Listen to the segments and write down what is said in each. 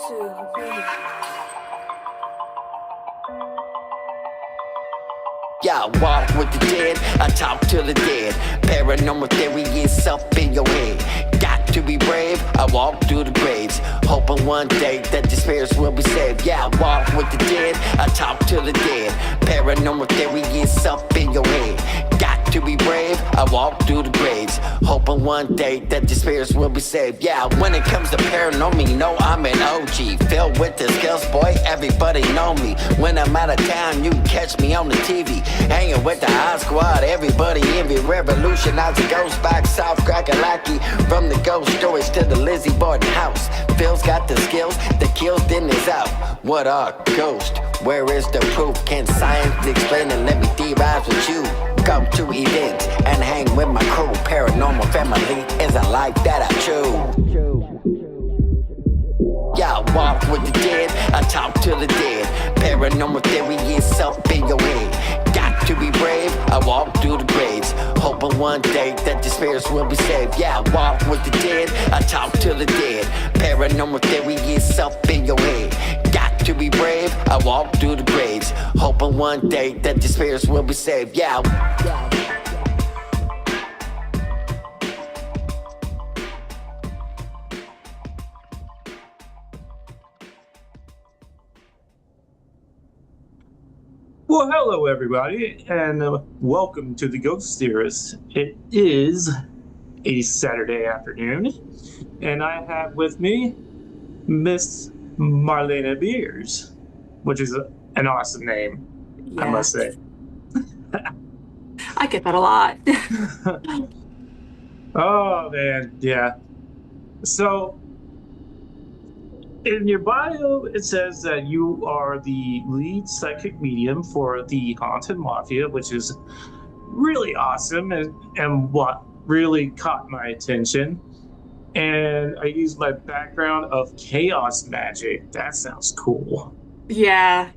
to be. Yeah, I walk with the dead, I talk to the dead. Paranormal theory is up in your head. Got to be brave, I walk through the graves. Hoping one day that the spirits will be saved. Yeah, I walk with the dead, I talk to the dead. Paranormal theory is up in your head. Got to be brave, I walk through the graves. Hoping one day that the spirits will be saved. Yeah, when it comes to paranormal, you know I'm an OG. Filled with the skills, boy, everybody know me. When I'm out of town, you can catch me on the TV. Hanging with the high squad, everybody envy. Revolutionize the ghost box, South Crackalacky. From the ghost stories to the Lizzie Borden house. Phil's got the skills, the kills then is out. What are ghosts? Where is the proof? Can science explain it? Let me theorize with you. Go to events and hang with my crew. Paranormal family is a life that I choose. Yeah, I walk with the dead, I talk to the dead. Paranormal theory is up in your head. Got to be brave, I walk through the graves. Hoping one day that the spirits will be saved. Yeah, I walk with the dead, I talk to the dead. Paranormal theory is up in your head. Got to be brave, I walk through the graves. Hoping one day that the spirits will be saved. Yeah. Well, hello everybody, and welcome to the Ghost Theorist. It is a Saturday afternoon, and I have with me Miss Marlena Beers, which is an awesome name, I must say. I get that a lot. Oh man, yeah. So, in your bio, it says that you are the lead psychic medium for the Haunted Mafia, which is really awesome and what really caught my attention. And I use my background of chaos magic. That sounds cool. Yeah.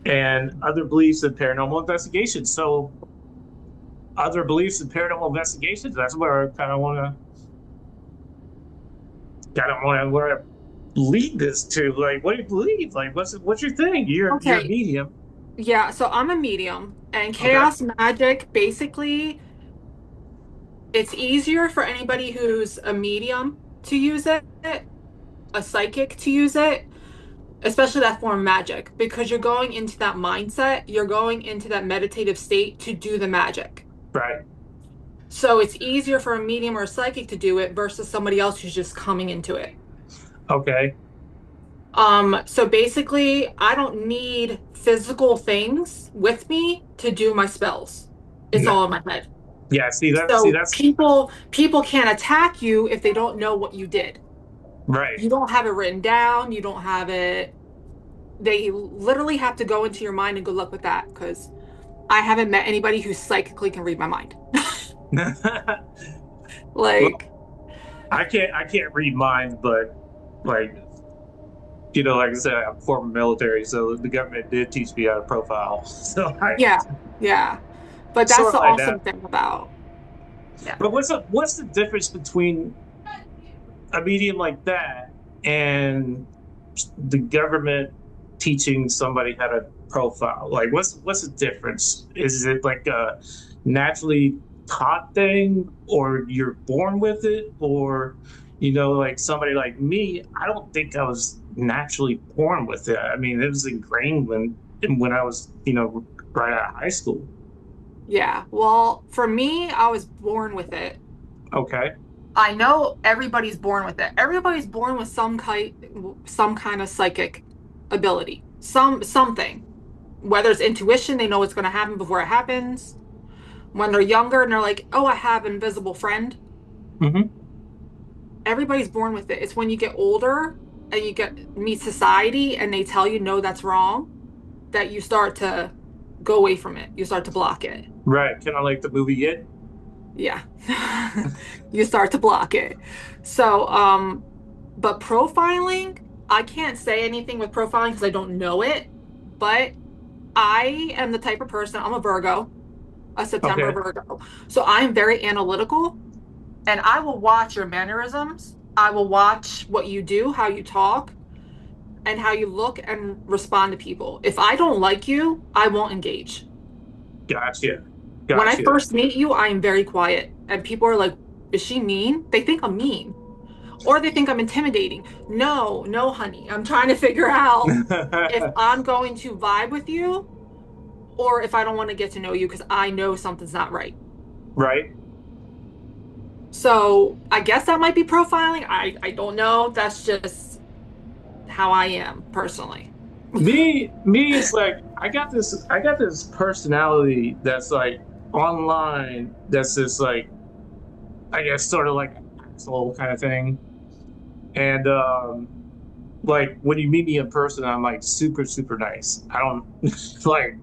And other beliefs in paranormal investigation. So, other beliefs in paranormal investigations, that's where I kind of want to lead this to. Like, what do you believe? Like, what's your thing? You're a medium. Yeah, so I'm a medium, and chaos magic, basically, it's easier for anybody who's a medium to use it, a psychic to use it, especially that form of magic, because you're going into that mindset, you're going into that meditative state to do the magic. Right. So it's easier for a medium or a psychic to do it versus somebody else who's just coming into it. Okay. So basically, I don't need physical things with me to do my spells. It's all in my head. Yeah, that's people can't attack you if they don't know what you did. Right. You don't have it written down, you don't have it. They literally have to go into your mind and good luck with that, because I haven't met anybody who psychically can read my mind. Like, well, I can't read minds, but like, you know, like I said, I'm former military, so the government did teach me how to profile. So yeah. But that's the awesome thing about. Yeah. But what's the difference between a medium like that and the government teaching somebody how to profile? Like, what's the difference? Is it like a naturally taught thing, or you're born with it, or, you know, like somebody like me, I don't think I was naturally born with it. I mean, it was ingrained when I was, you know, right out of high school. Yeah, well, for me, I was born with it. Okay. I know everybody's born with it. Everybody's born with some kind of psychic ability, something. Whether it's intuition, they know what's going to happen before it happens. When they're younger and they're like, "Oh, I have an invisible friend." Mm-hmm. Everybody's born with it. It's when you get older and you meet society and they tell you, "No, that's wrong," that you start to go away from it. You start to block it. Right. Kind of like the movie It. Yeah. You start to block it. So, but profiling, I can't say anything with profiling because I don't know it, but I am the type of person, I'm a Virgo, a September Virgo. So I'm very analytical, and I will watch your mannerisms I will watch what you do, how you talk, and how you look and respond to people. If I don't like you, I won't engage. Gotcha. When I Gotcha. first meet you, I am very quiet, and people are like, "Is she mean?" They think I'm mean, or they think I'm intimidating. No, no, honey. I'm trying to figure out if I'm going to vibe with you or if I don't want to get to know you because I know something's not right. Right. So I guess that might be profiling. I don't know. That's just how I am personally. Me, it's like I got this personality that's like online. That's just like I guess sort of like an asshole kind of thing. And like when you meet me in person, I'm like super super nice. I don't like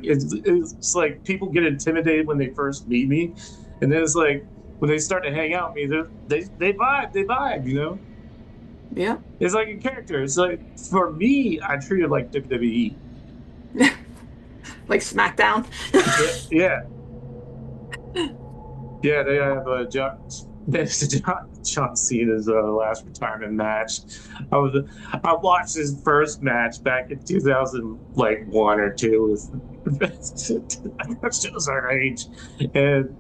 it's like people get intimidated when they first meet me, and then it's like when they start to hang out with me, they vibe, you know. Yeah. It's like a character. It's like for me, I treat it like WWE. Like SmackDown. Yeah, yeah, yeah. They have a John Cena's last retirement match. I was I watched his first match back in 2000, like one or two. That shows our age. And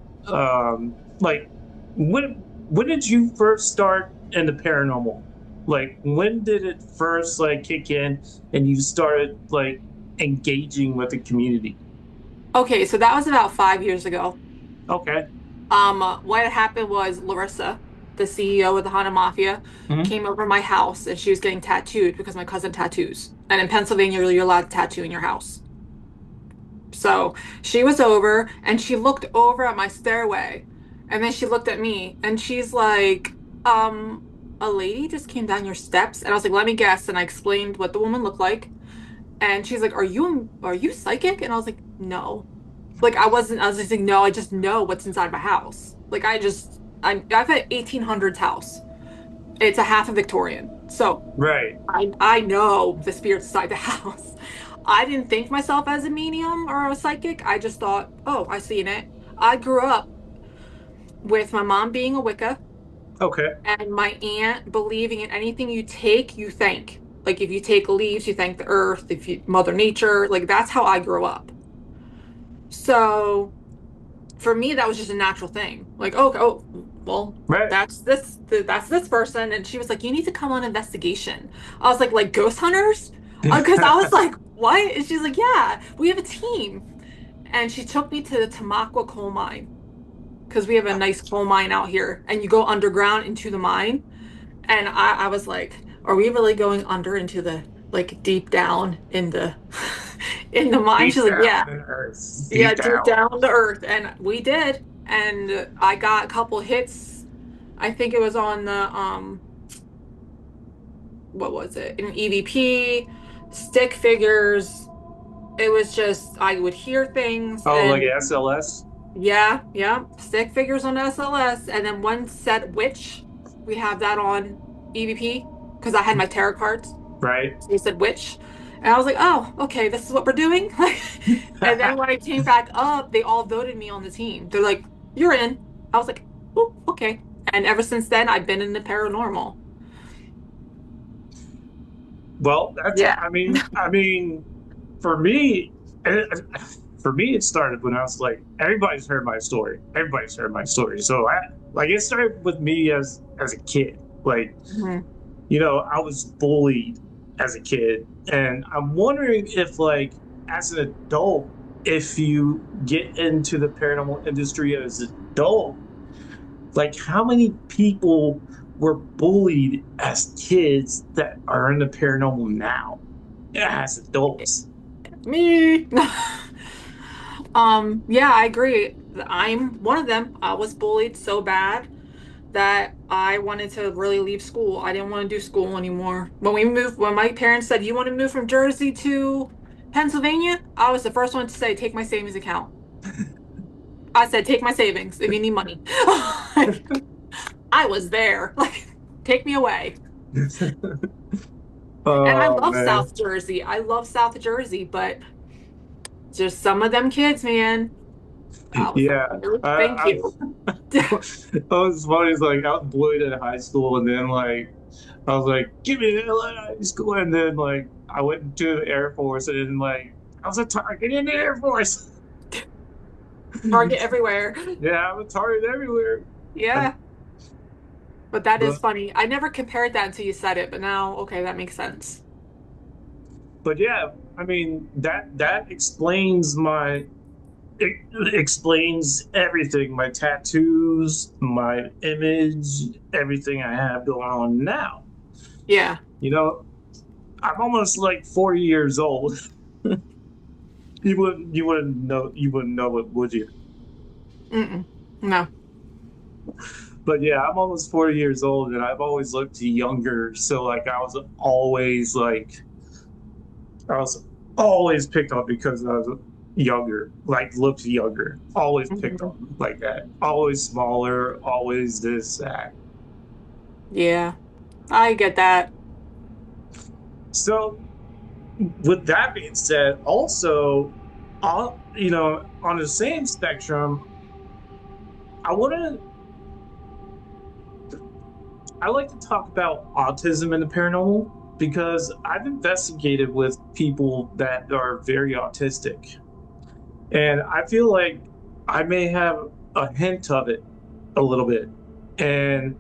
like when did you first start in the paranormal? Like when did it first like kick in and you started like engaging with the community? Okay, so that was about 5 years ago. Okay. What had happened was Larissa, the CEO of the Hana Mafia, Hmm. came over to my house and she was getting tattooed because my cousin tattoos. And in Pennsylvania, you're allowed to tattoo in your house. So she was over and she looked over at my stairway and then she looked at me and she's like, a lady just came down your steps. And I was like, let me guess. And I explained what the woman looked like. And she's like, are you psychic? And I was like, no. Like I was just like, no, I just know what's inside my house. Like I've had 1800s house. It's a half a Victorian. So Right. I know the spirits inside the house. I didn't think myself as a medium or a psychic. I just thought, oh, I seen it. I grew up with my mom being a Wicca Okay. and my aunt believing in anything you take, you thank. Like if you take leaves, you thank the earth, if you Mother Nature, like that's how I grew up. So for me, that was just a natural thing. Like, oh, oh, well, Right. that's this person. And she was like, you need to come on investigation. I was like ghost hunters? Because I was like, what? And she's like, yeah, we have a team. And she took me to the Tamaqua coal mine because we have a nice coal mine out here. And you go underground into the mine. And I was like, are we really going under into the like deep down in the in the mine? Deep She's like, down yeah. in earth. Yeah, Deep deep down. down to earth. And we did. And I got a couple hits. I think it was on the what was it? An EVP, stick figures. It was just I would hear things Oh, like and SLS? yeah, yeah, stick figures on SLS. And then one set witch. We have that on EVP because I had my tarot cards. Right. So he said witch. And I was like, oh, okay, this is what we're doing. And then when I came back up, they all voted me on the team. They're like, you're in. I was like, oh, okay. And ever since then, I've been in the paranormal. Well, that's Yeah. I mean, for me, it, for me, it started when I was like, everybody's heard my story. Everybody's heard my story. So I like it started with me as a kid. Like, Mhm. I was bullied as a kid, and I'm wondering if like as an adult, if you get into the paranormal industry as an adult, like how many people were bullied as kids that are in the paranormal now as adults? Me. Yeah, I agree. I'm one of them. I was bullied so bad that I wanted to really leave school. I didn't want to do school anymore. When my parents said, you want to move from Jersey to Pennsylvania? I was the first one to say, take my savings account. I said, take my savings if you need money. I was there. Like, take me away. And I Oh love man. South Jersey. I love South Jersey, but just some of them kids, man. I was Yeah. like, thank I, you. it was funny. It's like I was bullied in high school, and then like I was like, "Give me the hell out of high school," and then like I went into the Air Force, and then like I was a target in the Air Force. Target everywhere. Yeah, I'm a target everywhere. I, Yeah. But that is but funny. I never compared that until you said it, but now, okay, that makes sense. but yeah, I mean that explains my it explains everything. My tattoos, my image, everything I have going on now. Yeah. You know, I'm almost like 40 years old. You wouldn't know it, would you? Mm-mm. No. But yeah, I'm almost 40 years old, and I've always looked younger. So like I was always picked on because I was younger, like looked younger. Always picked Mhm. on like that. Always smaller. Always this that. Yeah. I get that. So with that being said, also, on the same spectrum, I want to I like to talk about autism and the paranormal because I've investigated with people that are very autistic. And I feel like I may have a hint of it a little bit. And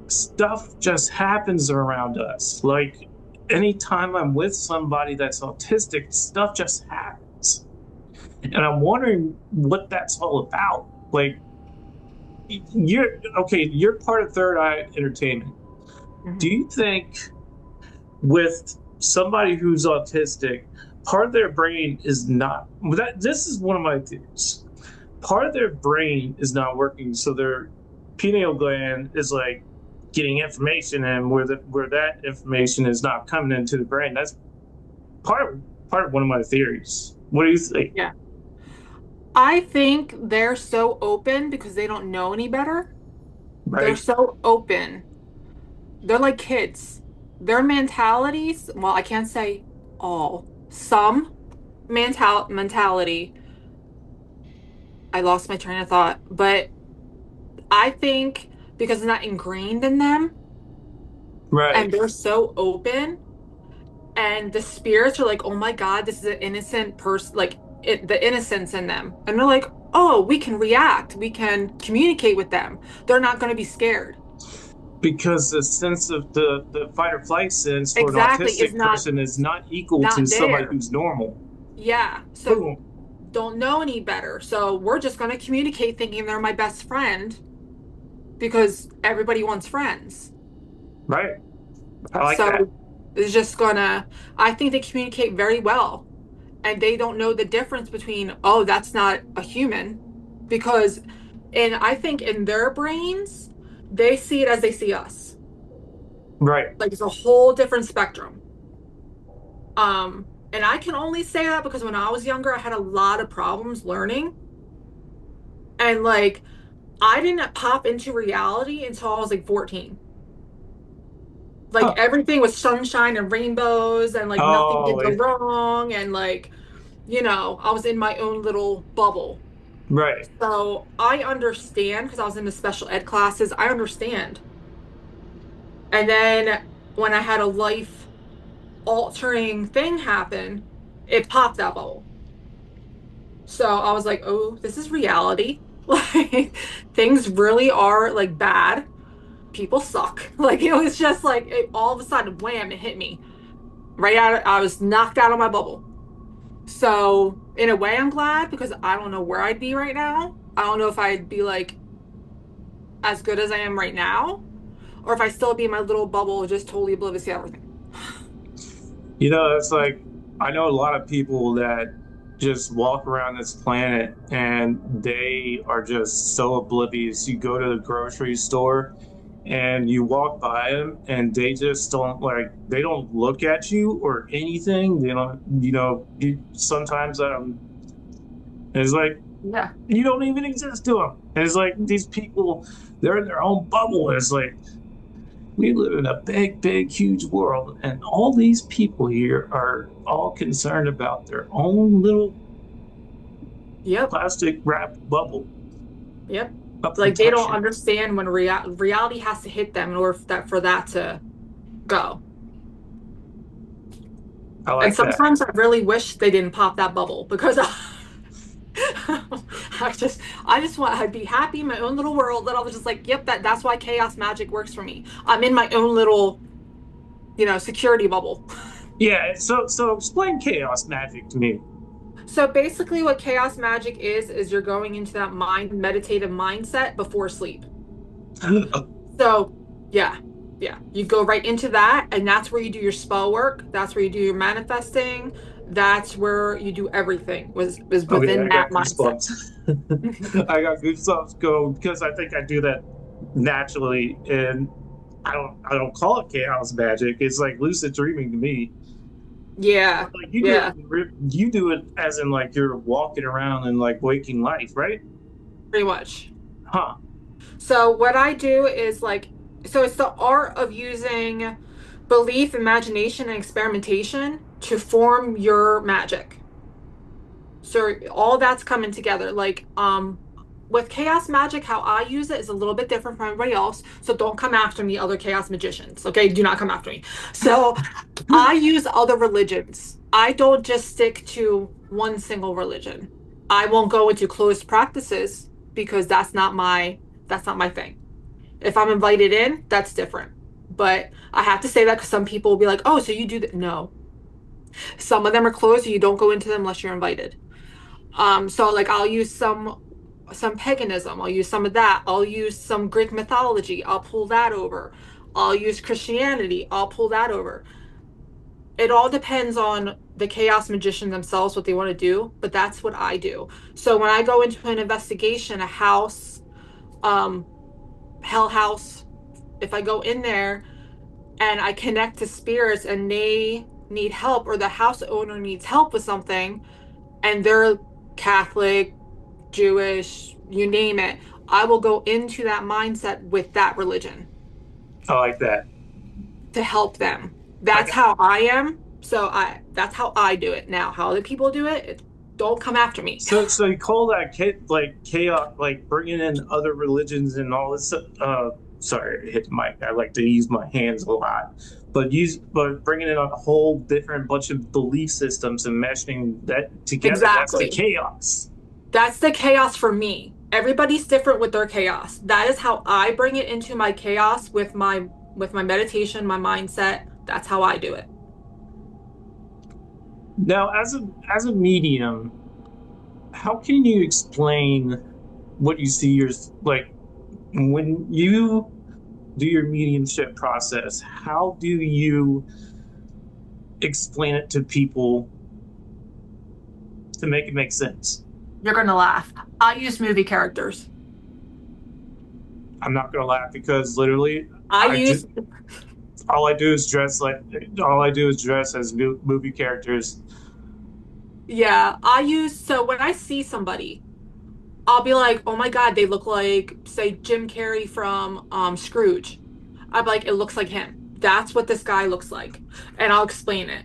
stuff just happens around us. Like anytime I'm with somebody that's autistic, stuff just happens. And I'm wondering what that's all about. Like, you're part of Third Eye Entertainment. Do Mhm. you think with somebody who's autistic, part of their brain is not that this is one of my theories. Part of their brain is not working, so their pineal gland is like getting information, and where that information is not coming into the brain. That's part of one of my theories. What do you think? Yeah. I think they're so open because they don't know any better. They're Right, so open. They're like kids. Their mentalities, well, I can't say all. Some mentality, I lost my train of thought, but I think because it's not ingrained in them and right. they're so open and the spirits are like, oh my God, this is an innocent person, like the innocence in them. And they're like, oh, we can react, we can communicate with them. They're not going to be scared. Because the sense of the fight or flight sense for an Exactly, is autistic person is not equal to not somebody there. who's normal. Yeah. So Boom. don't know any better. So we're just going to communicate thinking they're my best friend because everybody wants friends. Right. I like that. So it's just gonna, I think they communicate very well and they don't know the difference between, oh, that's not a human because, and I think in their brains, they see it as they see us. Right. Like it's a whole different spectrum. And I can only say that because when I was younger, I had a lot of problems learning. And like I didn't pop into reality until I was like 14. Like Huh. everything was sunshine and rainbows and like nothing Oh, could go wrong and like, I was in my own little bubble. right. So I understand because I was in the special ed classes, I understand. And then when I had a life altering thing happen, it popped that bubble. So I was like, oh, this is reality. Like things really are like bad. People suck. Like it was just like all of a sudden, wham, it hit me. Right out, I was knocked out of my bubble. So in a way, I'm glad because I don't know where I'd be right now. I don't know if I'd be like as good as I am right now, or if I still be in my little bubble, just totally oblivious to everything. It's like I know a lot of people that just walk around this planet and they are just so oblivious. You go to the grocery store and you walk by them and they just don't they don't look at you or anything. They don't, sometimes it's like Yeah. you don't even exist to them. And it's like these people, they're in their own bubble. It's like we live in a big, big, huge world, and all these people here are all concerned about their own little Yep. plastic wrapped bubble Yep. of Like they don't protection. understand when reality has to hit them in order for that to go. I And like that. sometimes I really wish they didn't pop that bubble because I just want I'd be happy in my own little world that I was just like, yep, that's why chaos magic works for me. I'm in my own little, security bubble. Yeah. So explain chaos magic to me. So basically what chaos magic is you're going into that meditative mindset before sleep. So, yeah. Yeah. You go right into that, and that's where you do your spell work. That's where you do your manifesting. That's where you do everything was Okay, within I that got mindset. goosebumps. I got goosebumps go because I think I do that naturally, and I don't call it chaos magic. It's like lucid dreaming to me. Yeah. But like you do Yeah. it, you do it as in like you're walking around and like waking life, right? Pretty much. Huh? So what I do is so it's the art of using belief, imagination, and experimentation to form your magic. So all that's coming together. With chaos magic, how I use it is a little bit different from everybody else. So don't come after me, other chaos magicians. Okay, do not come after me. So I use other religions. I don't just stick to one single religion. I won't go into closed practices because that's not my thing. If I'm invited in, that's different. But I have to say that because some people will be like, "Oh, so you do that?" No, some of them are closed, so you don't go into them unless you're invited. So like I'll use some paganism, I'll use some of that, I'll use some Greek mythology, I'll pull that over. I'll use Christianity, I'll pull that over. It all depends on the chaos magician themselves, what they want to do, but that's what I do. So when I go into an investigation, a house, um, hell house, if I go in there and I connect to spirits and they need help or the house owner needs help with something and they're Catholic, Jewish, you name it, I will go into that mindset with that religion I like that. to help them. I That's got how I am. So that's how I do it. Now, how other people do it, don't come after me. so you call that like chaos, like bringing in other religions and all this. Sorry, I hit the mic. I like to use my hands a lot, but bringing in a whole different bunch of belief systems and meshing that together. That's the Exactly. chaos. That's the chaos for me. Everybody's different with their chaos. That is how I bring it into my chaos with my meditation, my mindset. That's how I do it. Now, as a medium, how can you explain what you see your like when you do your mediumship process? How do you explain it to people to make it make sense? You're gonna laugh. I use movie characters. I'm not gonna laugh because literally, I I use just all I do is dress like all I do is dress as movie characters. Yeah, so when I see somebody, I'll be like, oh my God, they look like, say, Jim Carrey from Scrooge. I'll be like, it looks like him. That's what this guy looks like. And I'll explain it.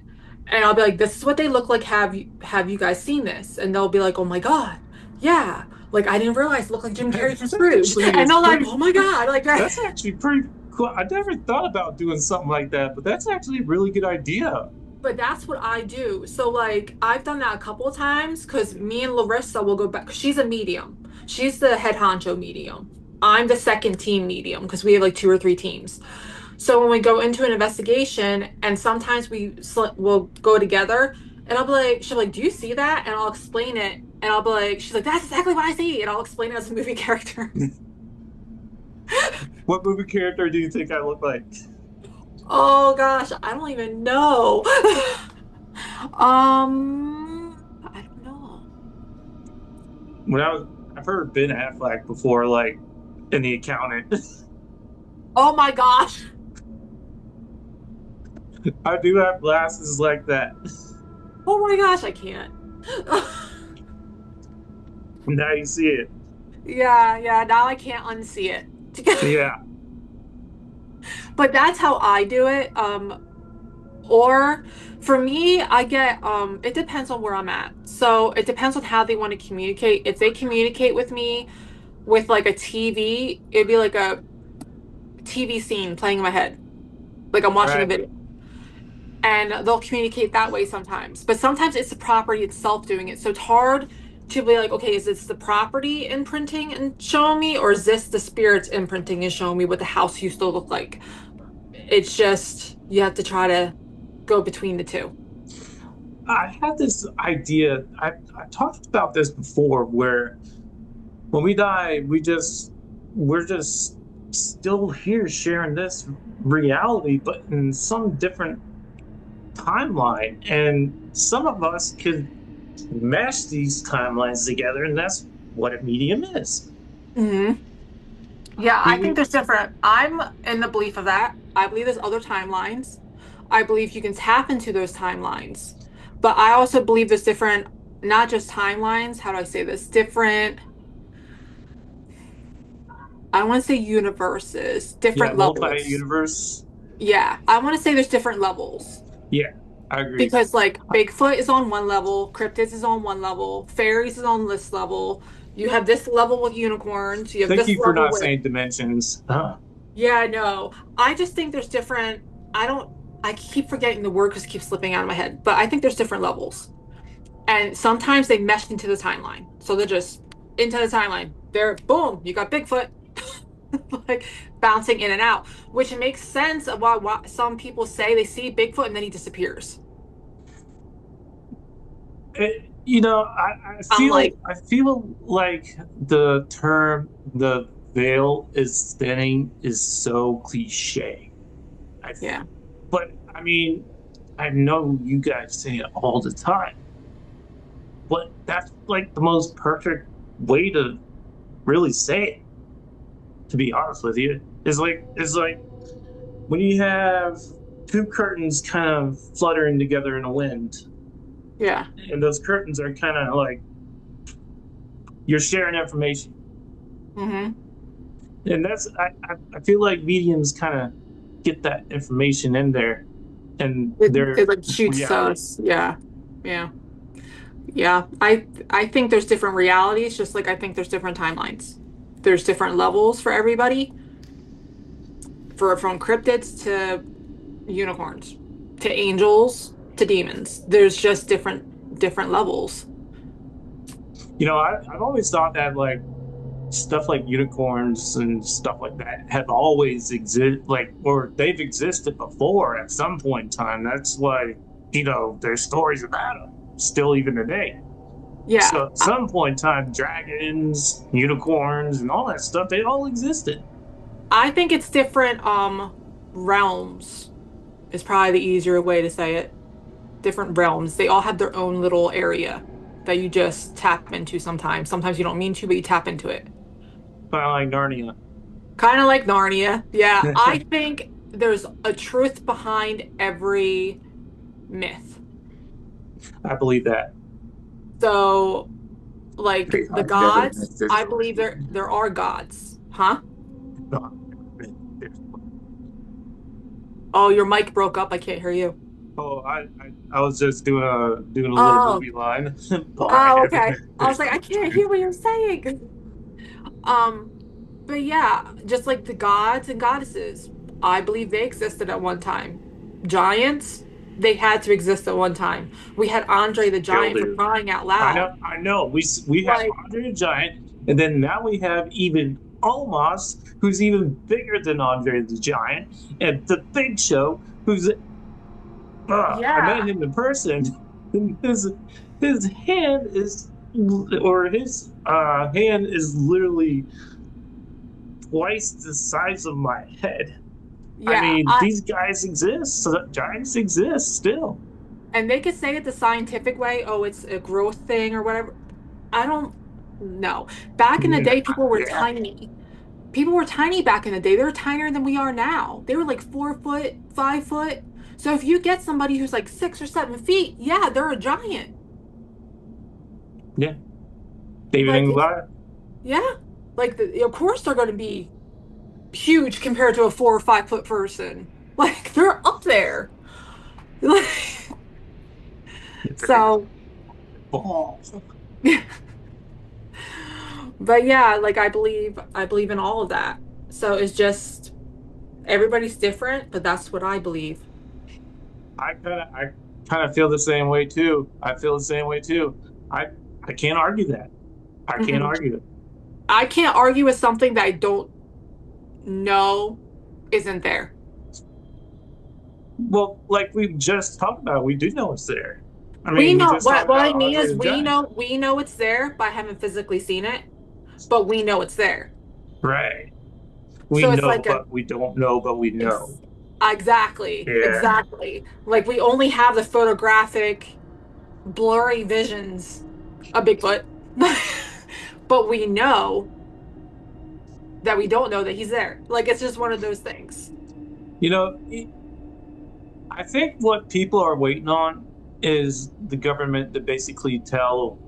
And I'll be like, this is what they look like. Have you guys seen this? And they'll be like, oh my God, yeah. Like I didn't realize it looked like Jim Carrey from That Scrooge. actually And is they're like, pretty. oh my God, like that. That's actually pretty cool. I never thought about doing something like that, but that's actually a really good idea. But that's what I do. So like I've done that a couple of times because me and Larissa will go back. 'Cause she's a medium. She's the head honcho medium. I'm the second team medium because we have like two or three teams. So when we go into an investigation, and sometimes will go together, and I'll be like, she'll be like, "Do you see that?" And I'll explain it, and I'll be like, she's like, "That's exactly what I see," and I'll explain it as a movie character. What movie character do you think I look like? Oh gosh, I don't even know. I don't know. When I've heard Ben Affleck before, like in The Accountant. Oh my gosh. I do have glasses like that. Oh my gosh, I can't. Now you see it. Yeah, yeah, now I can't unsee it. Yeah. But that's how I do it. Or for me, I get it depends on where I'm at. So it depends on how they want to communicate. If they communicate with me with like a TV, it'd be like a TV scene playing in my head. Like I'm watching a Right. video. And they'll communicate that way sometimes. But sometimes it's the property itself doing it. So it's hard to be like, okay, is this the property imprinting and showing me, or is this the spirits imprinting and showing me what the house used to look like? It's just you have to try to go between the two. I had this idea. I talked about this before, where when we die, we're just still here sharing this reality, but in some different timeline. And some of us could mesh these timelines together, and that's what a medium is. Hmm. Yeah, I think We, there's different. I'm in the belief of that. I believe there's other timelines. I believe you can tap into those timelines. But I also believe there's different, not just timelines, how do I say this? Different, I want to say universes, yeah, different levels. multi-universe. Yeah, I want to say there's different levels Yeah, I agree. because like Bigfoot is on one level, cryptids is on one level, fairies is on this level. You have this level with unicorns, you have Thank this you for level not with saying dimensions. yeah, no. I just think there's different. I don't, I keep forgetting the word because it keeps slipping out of my head, but I think there's different levels. And sometimes they mesh into the timeline. So they're just into the timeline. They're boom, you got Bigfoot like bouncing in and out, which makes sense of why some people say they see Bigfoot and then he disappears. I'm like, I feel like the term "the veil is thinning" is so cliche. I, yeah. but I mean, I know you guys say it all the time, but that's like the most perfect way to really say it. To be honest with you, it's like when you have two curtains kind of fluttering together in the wind, Yeah. and those curtains are kind of like you're sharing information. Hmm. And I feel like mediums kind of get that information in there and It their like shoots reality. us. Yeah. Yeah. Yeah. I think there's different realities, just like I think there's different timelines. There's different levels for everybody. For from cryptids to unicorns to angels to demons. There's just different levels. I've always thought that like stuff like unicorns and stuff like that have always or they've existed before at some point in time. That's why there's stories about them still even today. Yeah. So at some point in time, dragons, unicorns, and all that stuff, they all existed. I think it's different realms is probably the easier way to say it. Different realms. They all have their own little area that you just tap into sometimes. Sometimes you don't mean to, but you tap into it. Kind of like Narnia. Kind of like Narnia. Yeah, I think there's a truth behind every myth. I believe that. So, like the gods, I believe there are gods. Huh? Oh, your mic broke up. I can't hear you. Oh, I was just doing a little Oh, movie line. oh, okay. I was like, I can't hear what you're saying. Um, but yeah, just like the gods and goddesses, I believe they existed at one time. Giants, they had to exist at one time. We had Andre the Still Giant for do. crying out I loud. know, I know. We have Like, Andre the Giant, and then now we have even Almas, who's even bigger than Andre the Giant, and the Big Show, who's I met yeah, him in person. And his hand is or his hand is literally twice the size of my head. I yeah. mean, these guys exist. So giants exist still. And they could say it the scientific way, oh, it's a growth thing or whatever. I don't know. Back in the Yeah, day, people were yeah, tiny. People were tiny back in the day. They were tinier than we are now. They were like 4 foot, 5 foot. So if you get somebody who's like 6 or 7 feet, yeah, they're a giant. yeah. David Like and it's Goliath. yeah, like of course they're going to be huge compared to a 4 or 5 foot person. Like they're up there. So, Ball. but yeah, like I believe in all of that. So it's just everybody's different, but that's what I believe. I kind of feel the same way too. I feel the same way too. I I can't argue that. I can't Mhm. argue it. I can't argue with something that I don't know isn't there. Well, like we just talked about, we do know it's there. I We mean, we know just talked what I about mean Andre is the Giant. we know it's there by having physically seen it, but we know it's there. Right. We So it's know, like a but we don't know, but we know. ex exactly, Yeah. exactly. Like we only have the photographic blurry visions of Bigfoot, but we know that we don't know that he's there. Like it's just one of those things. You know, I think what people are waiting on is the government to basically tell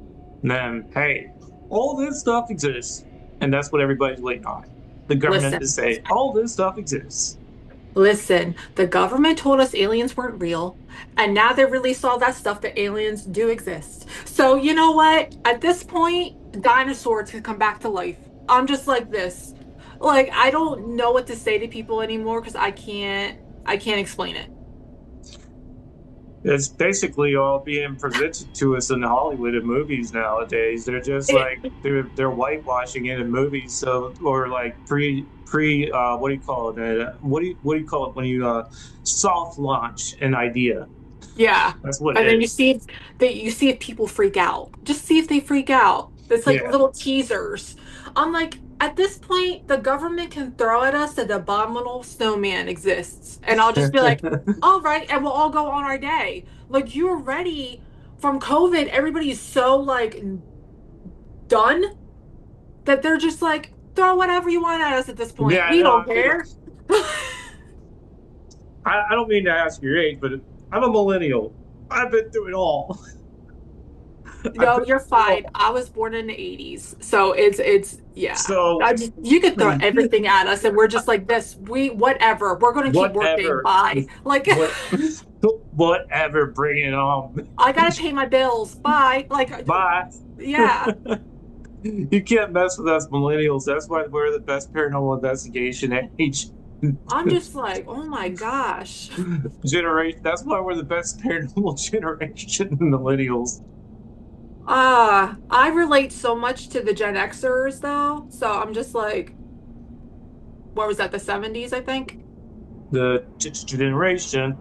them, hey, all this stuff exists. And that's what everybody's waiting on. The government to Listen, say, all this stuff exists. listen, the government told us aliens weren't real, and now they released all that stuff that aliens do exist. So, you know what? At this point, dinosaurs can come back to life. I'm just like this. Like, I don't know what to say to people anymore because I can't explain it. It's basically all being presented to us in Hollywood and movies nowadays. They're just It- like they're whitewashing it in movies. So or like pre what do you call it? What do you call it when you soft launch an idea? yeah. That's what And it then is. you see if people freak out. Just see if they freak out. It's like Yeah. little teasers. I'm like, at this point, the government can throw at us that the abominable snowman exists. And I'll just be like, all right, and we'll all go on our day. Like you're ready from COVID, everybody's so like done that they're just like, throw whatever you want at us at this point. Yeah, We no, don't I mean, care. I don't mean to ask your age, but I'm a millennial. I've been through it all. I've No, been you're through it fine. all. I was born in the 80s. So it's yeah. So, I just you could throw everything at us and we're just like this. We whatever. We're gonna keep working. whatever, Bye. Like what, whatever, bring it on. I gotta pay my bills. Bye. Like Bye. yeah. You can't mess with us millennials. That's why we're the best paranormal investigation age I'm just like, oh my gosh. generation. That's why we're the best paranormal generation, millennials. I relate so much to the Gen Xers though. So I'm just like, what was that, the 70s, I think? The generation,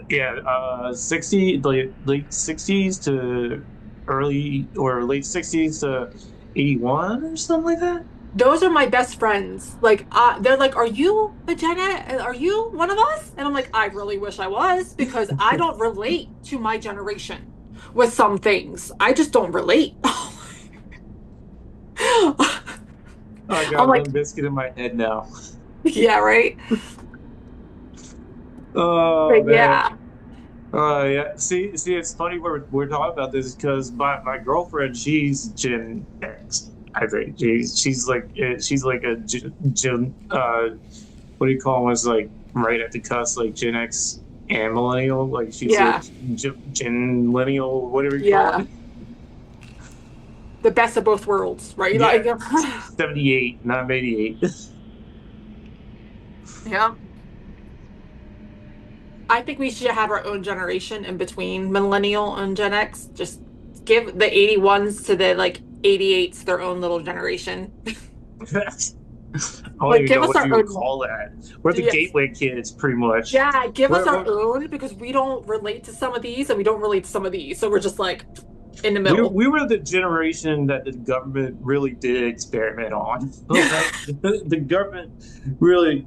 yeah, 60, late 60s to early or late 60s to 81 or something like that. Those are my best friends. Like, they're like, "Are you a Gen X? Are you one of us?" And I'm like, "I really wish I was because I don't relate to my generation with some things. I just don't relate." I I'm got like, Limp Biscuit in my head now. "Yeah, right." Oh But man. yeah, Yeah. See, it's funny we're talking about this because my girlfriend, she's Gen X. I think she's like a Gen what do you call them? Was like right at the cusp, like Gen X and millennial. Like she's a yeah, Gen millennial, whatever you call yeah. it. The best of both worlds, right? Yeah, Like, 78, not 88. yeah. I think we should have our own generation in between millennial and Gen X. Just give the 81s to the like 88s their own little generation. I don't Like, even give know us what our you would own. call that. We're the Yes. gateway kids, pretty much. Yeah, give us our We're, own because we don't relate to some of these and we don't relate to some of these. So we're just like in the we middle. we were the generation that the government really did experiment on. Like the government really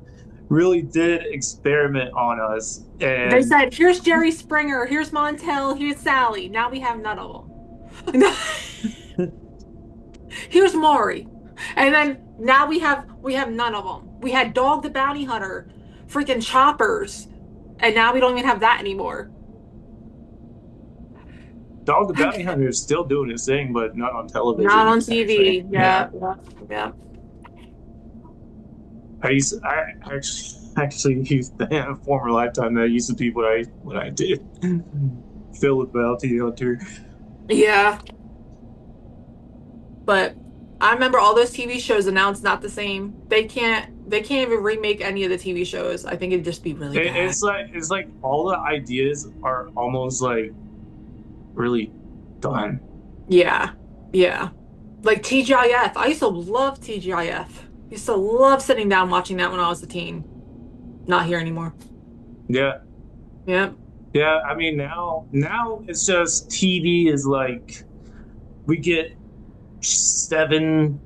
really did experiment on us, They and said, here's Jerry Springer, here's Montel, here's Sally. Now we have none of them. Here's Maury. And then now we have none of them. We had Dog the Bounty Hunter, freaking choppers, and now we don't even have that anymore. Dog the Bounty Hunter is still doing his thing, but not on Not television. on Actually, TV. yeah. Yeah, yeah, yeah. I used I actually actually used the former lifetime that used to be what I did. Fill with bounty hunter. Yeah, but I remember all those TV shows and now it's not the same. They can't even remake any of the TV shows. I think it'd just be really bad. It's like all the ideas are almost like really done. Yeah. Yeah. Like TGIF. I used to love TGIF. Used to love sitting down watching that when I was a teen. Not here anymore. Yeah. Yeah. Yeah, I mean now it's just TV is like we get 7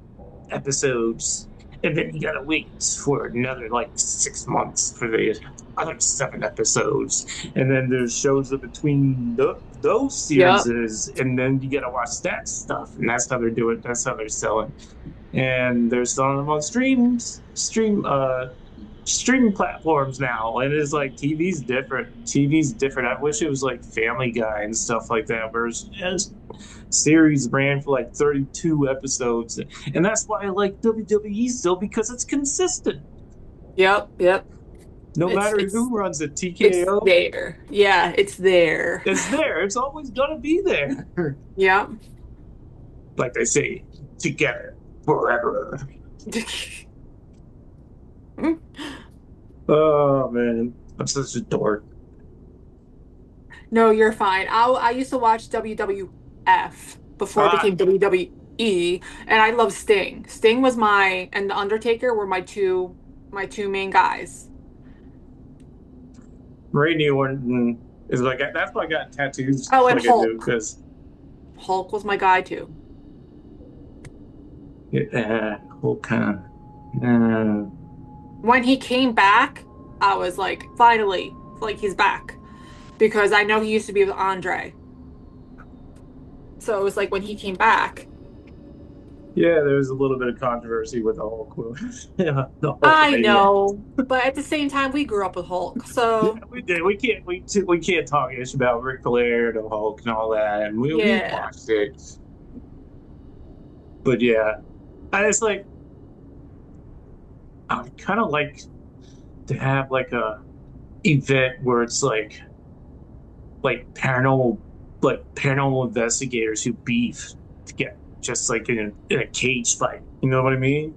episodes, and then you gotta wait for another like 6 months for the other 7 episodes, and then there's shows in between those series, Yep. and then you gotta watch that stuff, and that's how they're doing. That's how they're selling, and they're selling them on streaming platforms now, and it's like TV's different. TV's different. I wish it was like Family Guy and stuff like that, where series ran for like 32 episodes, and that's why I like WWE still, because it's consistent. Yep. Yep. No It's matter it's who runs it, it's TKO, there. Yeah, it's there. it's there. It's always gonna be there. Yep. Like they say, together forever. Oh man, I'm such a dork. No, you're fine. I used to watch WWF before it Ah, became WWE, and I love Sting. Sting was my and The Undertaker were my two main guys. Randy Orton is like, that's why I got tattoos Oh, and like I do, Hulk. because Hulk was my guy too. whole kind of. When he came back, I was like, finally, like he's back. Because I know he used to be with Andre. So it was like when he came back. Yeah, there was a little bit of controversy with the Hulk, yeah, the I Hulkamania. know, but at the same time, we grew up with Hulk. Yeah, So we did. We can't talk ish about Ric Flair, the Hulk, and all that, and we yeah. watched it. But yeah, and it's like I would kind of like to have like a event where it's like paranormal investigators who beef to get just like in a cage fight. You know what I mean?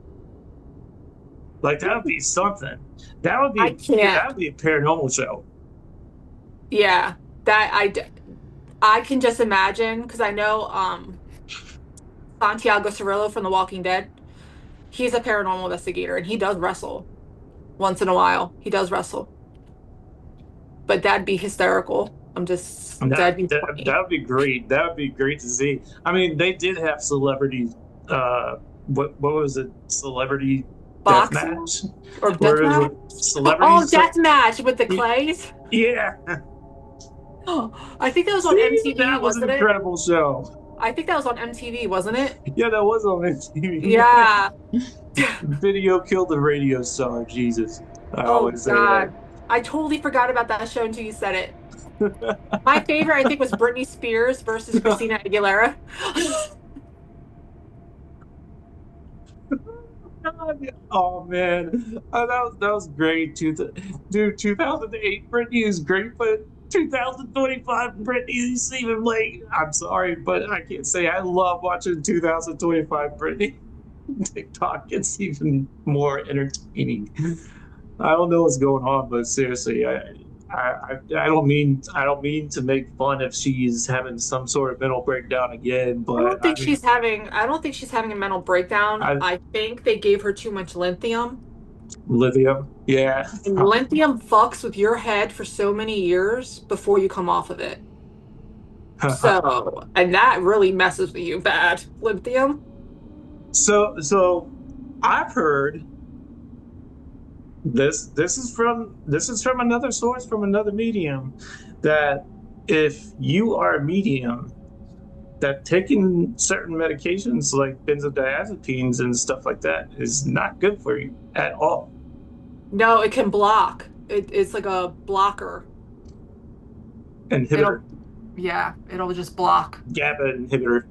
Like that would be something. That would I be can't. that would be a paranormal show. Yeah, that I can just imagine because I know Santiago Cirillo from The Walking Dead. He's a paranormal investigator and he does wrestle once in a while. He does wrestle, but that'd be hysterical. And That'd that be that funny. that would be great. That would be great to see. I mean, they did have celebrity. What was it? Celebrity death Boxing match, or death where it was match? like Oh, celebrities. death match with the clays. Yeah, I think that was on see, MTV, that was an wasn't it? incredible show. I think that was on MTV, wasn't it? Yeah, that was on MTV. Yeah. Video killed the radio star. Jesus, I Oh always say that. God. I totally forgot about that show until you said it. My favorite, I think, was Britney Spears versus Christina Aguilera. Oh man, that was great. Dude, 2008 Britney is great, but 2025 Britney is even like. I'm sorry, but I can't say I love watching 2025 Britney. TikTok gets even more entertaining. I don't know what's going on, but seriously, I don't mean to make fun if she's having some sort of mental breakdown again, but I mean, I don't think she's having a mental breakdown. I I think they gave her too much lithium. lithium, yeah. And lithium fucks with your head for so many years before you come off of it. So, and that really messes with you bad. Lithium? So I've heard this is from another source, from another medium, that if you are a medium, that taking certain medications like benzodiazepines and stuff like that is not good for you at all. No, it can block. It's like a blocker. Inhibitor, It'll, yeah, it'll just block. GABA inhibitor.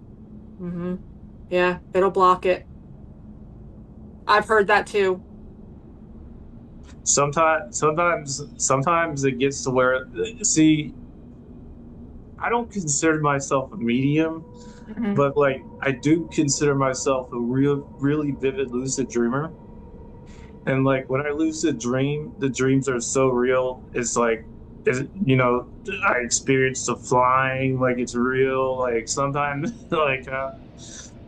Hmm. Yeah, it'll block it. I've heard that too. sometimes it gets to where, see, I don't consider myself a medium, Hmm. but like I do consider myself a really vivid lucid dreamer. And like when I lucid dream, the dreams are so real. It's like, I experience the flying, like it's real. Like sometimes,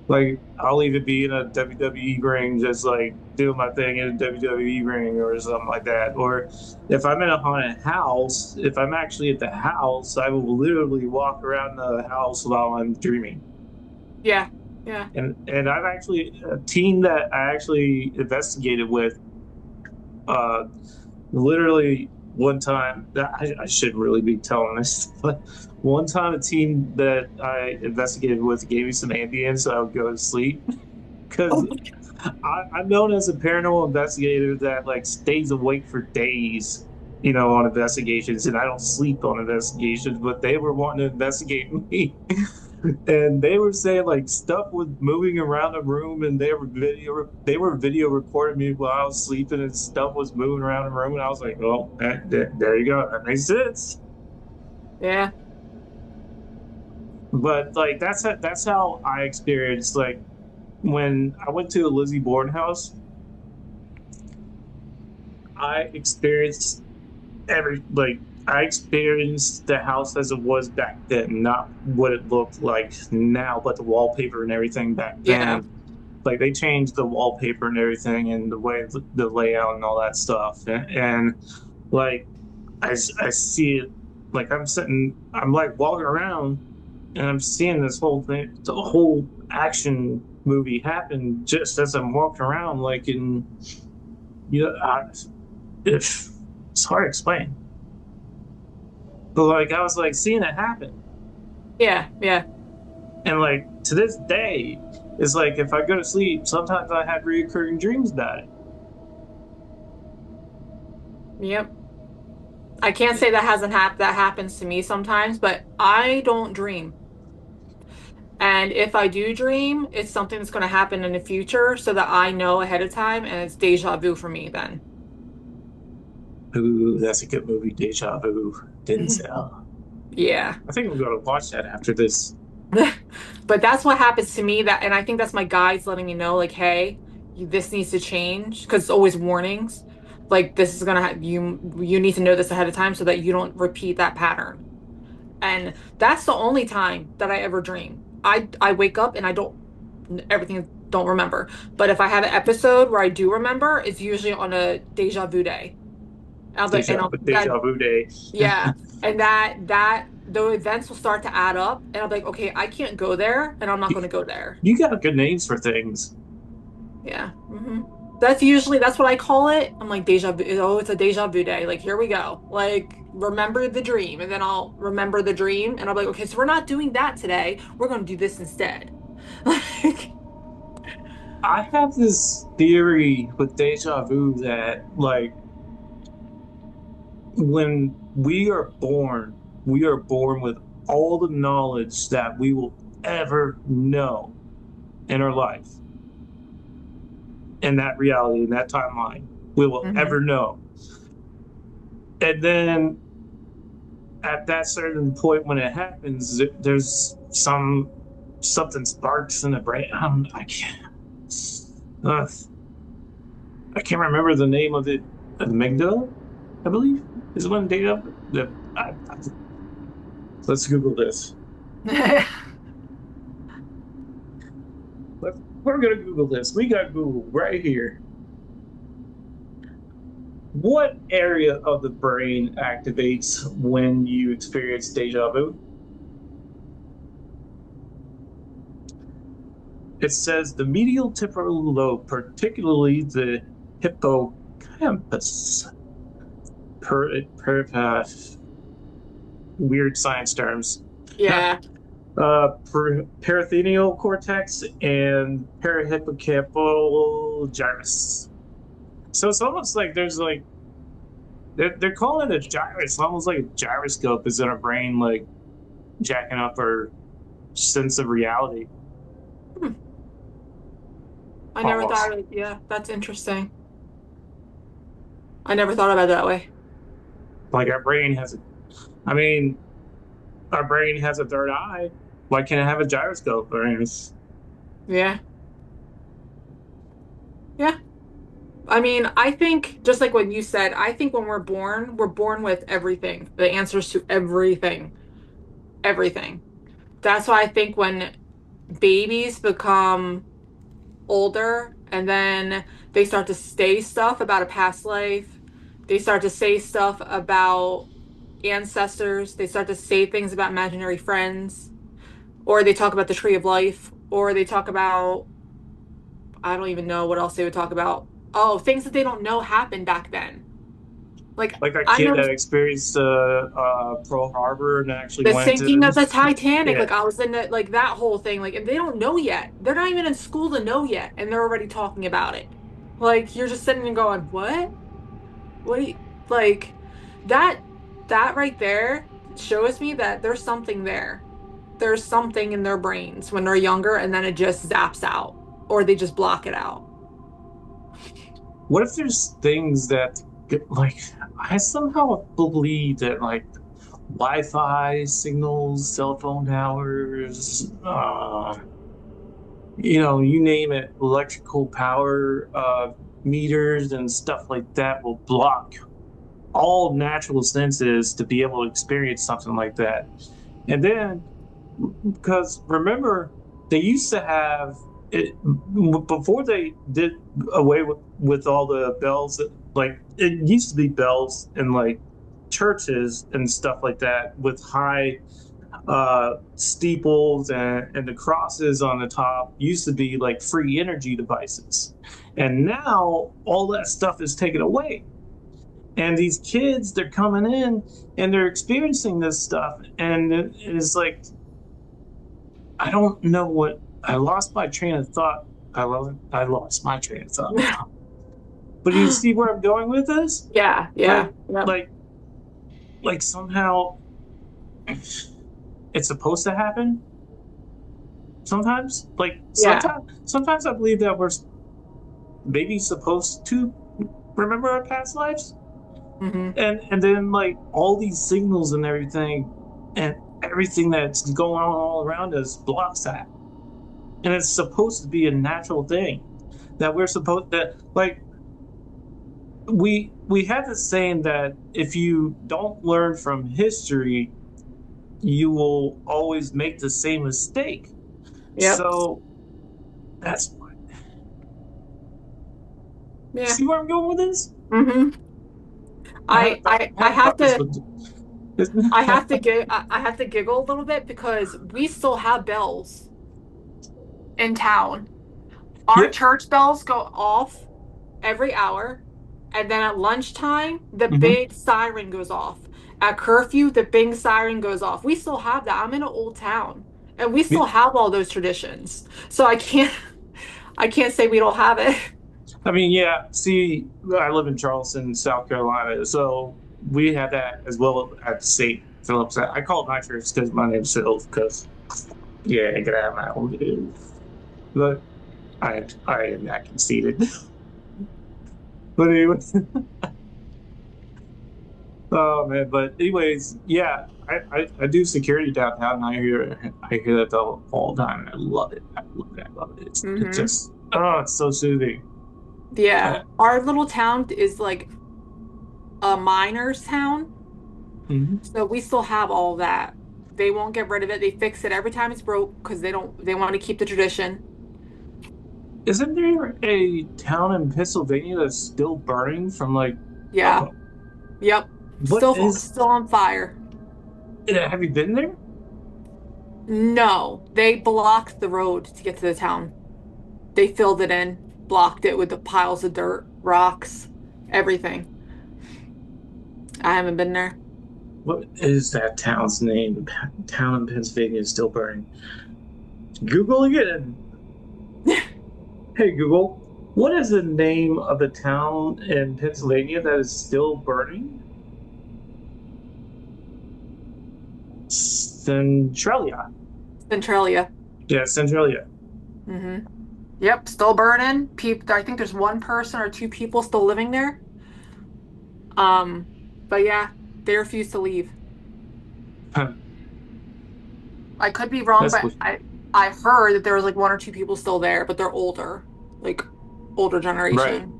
like I'll even be in a WWE ring, just like doing my thing in a WWE ring or something like that. Or if I'm in a haunted house, if I'm actually at the house, I will literally walk around the house while I'm dreaming. Yeah. Yeah. And I've actually a team that I actually investigated with, uh, literally one time that I shouldn't really be telling this, but one time a team that I investigated with gave me some Ambien so I would go to sleep because Oh, I'm known as a paranormal investigator that like stays awake for days, on investigations, and I don't sleep on investigations. But they were wanting to investigate me, and they were saying like stuff was moving around the room, and they were video recording me while I was sleeping, and stuff was moving around the room, and I was like, "Oh, there you go, that makes sense." yeah. But like that's how I experienced like when I went to the Lizzie Borden house. I experienced I experienced the house as it was back then, not what it looked like now, but the wallpaper and everything back Yeah. then. Like they changed the wallpaper and everything and the way the layout and all that stuff. And like I see it, like I'm like walking around and I'm seeing this whole thing, the whole action movie happen just as I'm walking around, like in, you know, I, if it's hard to explain. But like I was like seeing it happen. Yeah. Yeah. And like to this day, it's like if I go to sleep, sometimes I have reoccurring dreams about Yep. I can't say that hasn't happened. That happens to me sometimes, but I don't dream. And if I do dream, it's something that's going to happen in the future so that I know ahead of time and it's deja vu for me then. it. Ooh, that's a good movie, Deja Vu. Denzel. Yeah. I think I'm gonna watch that after this. But that's what happens to me that and I think that's my guides letting me know like, hey, this needs to change because it's always warnings. Like this is gonna ha you need to know this ahead of time so that you don't repeat that pattern. And that's the only time that I ever dream. I wake up and I don't everything don't remember. But if I have an episode where I do remember, it's usually on a deja vu day. And I'll, that Deja Vu Day. yeah, and that the events will start to add up, and I'm like, okay, I can't go there, and I'm not going to go there. You got good names for things. Yeah. That's what I call it. I'm like deja vu. Oh, it's a deja vu day. Like here we go. Like remember the dream, and then I'll remember the dream, and I'll be like, okay, so we're not doing that today. We're going to do this instead. Like, I have this theory with deja vu that like when we are born with all the knowledge that we will ever know in our life, in that reality, in that timeline, we will mhm. ever know. And then at that certain point when it happens, there's something sparks in the brain. Uh, I can't remember the name of it. Amygdala, I believe, is one data. Let's Google this. We're gonna Google this. We got Google right here. What area of the brain activates when you experience deja vu? It says the medial temporal lobe, particularly the hippocampus. Per weird science terms. Yeah. Peritoneal cortex and parahippocampal gyrus. So it's almost like there's like they're calling it a gyrus, almost like a gyroscope is in our brain, like jacking up our sense of reality. Hmm. I never thought Almost. of it. Yeah, that's interesting. I never thought about it that way. Like our brain has, I mean, our brain has a third eye. Why can't it have a gyroscope? I mean, Yeah. Yeah. I mean, I think just like what you said, I think when we're born with everything, the answers to everything, everything. That's why I think when babies become older and then they start to say stuff about a past life, they start to say stuff about ancestors, they start to say things about imaginary friends, or they talk about the tree of life, or they talk about, I don't even know what else they would talk about. Oh, things that they don't know happened back then. Like, like that I kid know that experienced Pearl Harbor and actually the went sinking to, of the Titanic, yeah, like I was in it, like that whole thing, like, and they don't know yet. They're not even in school to know yet, and they're already talking about it. Like, you're just sitting and going, what? What do you, like, that, that right there shows me that there's something there. There's something in their brains when they're younger, and then it just zaps out, or they just block it out. what if there's things that, like, I somehow believe that, like, Wi-Fi signals, cell phone towers, you name it, electrical power meters and stuff like that will block all natural senses to be able to experience something like that. And then, because remember, they used to have it before they did away with all the bells. Like it used to be bells in like churches and stuff like that with high steeples and the crosses on the top used to be like free energy devices. And now all that stuff is taken away. And these kids, they're coming in and they're experiencing this stuff. And it's like, I don't know what, I lost my train of thought. I lost my train of thought now. But do you see where I'm going with this? Yeah, yeah, Like, yep, like, like somehow it's supposed to happen sometimes. Like yeah. sometimes I believe that we're maybe supposed to remember our past lives, Hmm. and then like all these signals and everything that's going on all around us blocks that, and it's supposed to be a natural thing that we're supposed that like we have this saying that if you don't learn from history, you will always make the same mistake. Yep. So that's Yeah. see where I'm going with this. Hmm. I haven't thought I I haven't have thought this to would. I have to giggle a little bit because we still have bells in town. Our Yep. church bells go off every hour, and then at lunchtime, the Hmm. big siren goes off. At curfew, the big siren goes off. We still have that. I'm in an old town, and we still have all those traditions. So I can't say we don't have it. I mean, yeah. See, I live in Charleston, South Carolina, so we had that as well at St. Philip's. I call it my church because my name's Phil. Because yeah, I gotta have my own name. But I am not conceited. But anyway, oh man. But anyways, yeah, I do security downtown, and I hear that all the time, and I love it. I love it. I love it. It's Hmm. just it's so soothing. Yeah. Our little town is like a miner's town. Mhm. So we still have all that. They won't get rid of it. They fix it every time it's broke because they want to keep the tradition. Isn't there a town in Pennsylvania that's still burning from like Yeah. uh, Yep. what is Still on fire. have you been there? No, they blocked the road to get to the town. They filled it in, blocked it with the piles of dirt, rocks, everything. I haven't been there. What is that town's name? Town in Pennsylvania is still burning. Google again. Hey Google, what is the name of the town in Pennsylvania that is still burning? Centralia. Centralia. Yeah, Centralia. Hmm. Yep, still burning. People, I think there's one person or two people still living there. Um, but yeah, they refuse to leave. I could be wrong, That's but what. I heard that there was like one or two people still there, but they're older, like older Right. generation.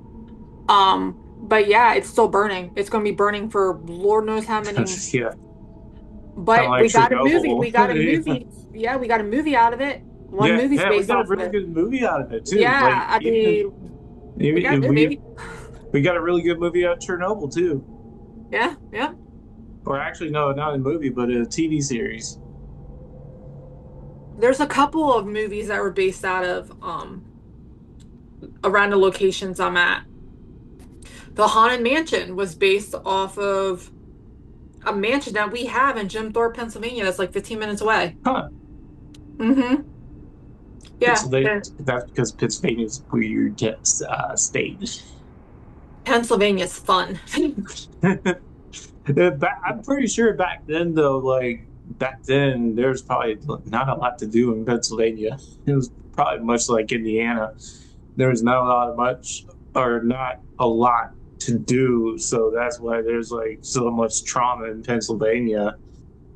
But yeah, it's still burning. It's going to be burning for Lord knows how many. Yeah. Kind of But like we got a movie. Chernobyl. We got a movie. Yeah, we got a movie out of it. One Yeah, movie's yeah, we based got a off of really it. good movie out of it too. Like Yeah, I even, mean, we got a even movie. we got a really good movie out of Chernobyl too. Yeah, yeah. Or actually, no, not a movie, but a TV series. There's a couple of movies that were based out of around the locations I'm at. The Haunted Mansion was based off of a mansion that we have in Jim Thorpe, Pennsylvania, that's like 15 minutes away. Huh. Mm-hmm. Yeah. Pennsylvania. That's because Pennsylvania's a weird state. Pennsylvania's fun. I'm pretty sure back then, though, like back then, there's probably not a lot to do in Pennsylvania. It was probably much like Indiana. There was not a lot of much, or not a lot to do. So that's why there's like so much trauma in Pennsylvania.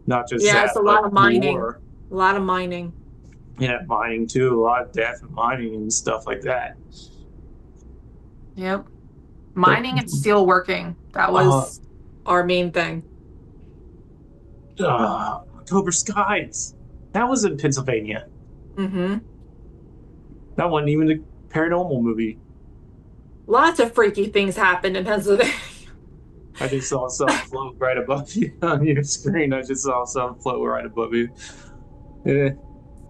Not just Yeah, it's a that, but lot of mining. war. A lot of mining. Yeah, mining too. A lot of death in mining and stuff like that. Yep. But Mining and steel working. That uh, was our main thing. October Skies. That was in Pennsylvania. Mm-hmm. That wasn't even a paranormal movie. Lots of freaky things happened in Pennsylvania. I just saw something float right above you on your screen. I just saw something float right above you. Yeah,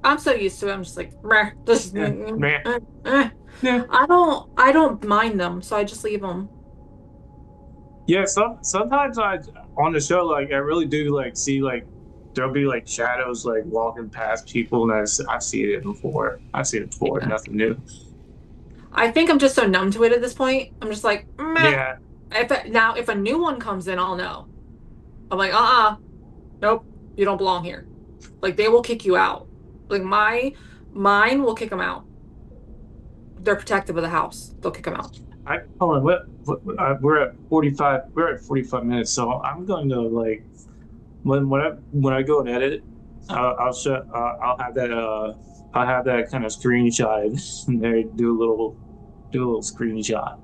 I'm so used to it. I'm just like, meh, just, yeah, man. eh. Yeah, I don't mind them, so I just leave them. yeah. Sometimes I on the show like I really do like see like there'll be like shadows like walking past people, and I've seen it before. I've seen it before. Yeah. Nothing new. I think I'm just so numb to it at this point. I'm just like, meh. Yeah, Now, if a new one comes in, I'll know. I'm like, nope, you don't belong here. Like they will kick you out. Like mine will kick them out. They're protective of the house. They'll kick them out. I hold on. We're at 45. We're at 45 minutes. So I'm going to like when I go and edit, I'll show. I'll have that kind of screenshot and there. Do a little screenshot.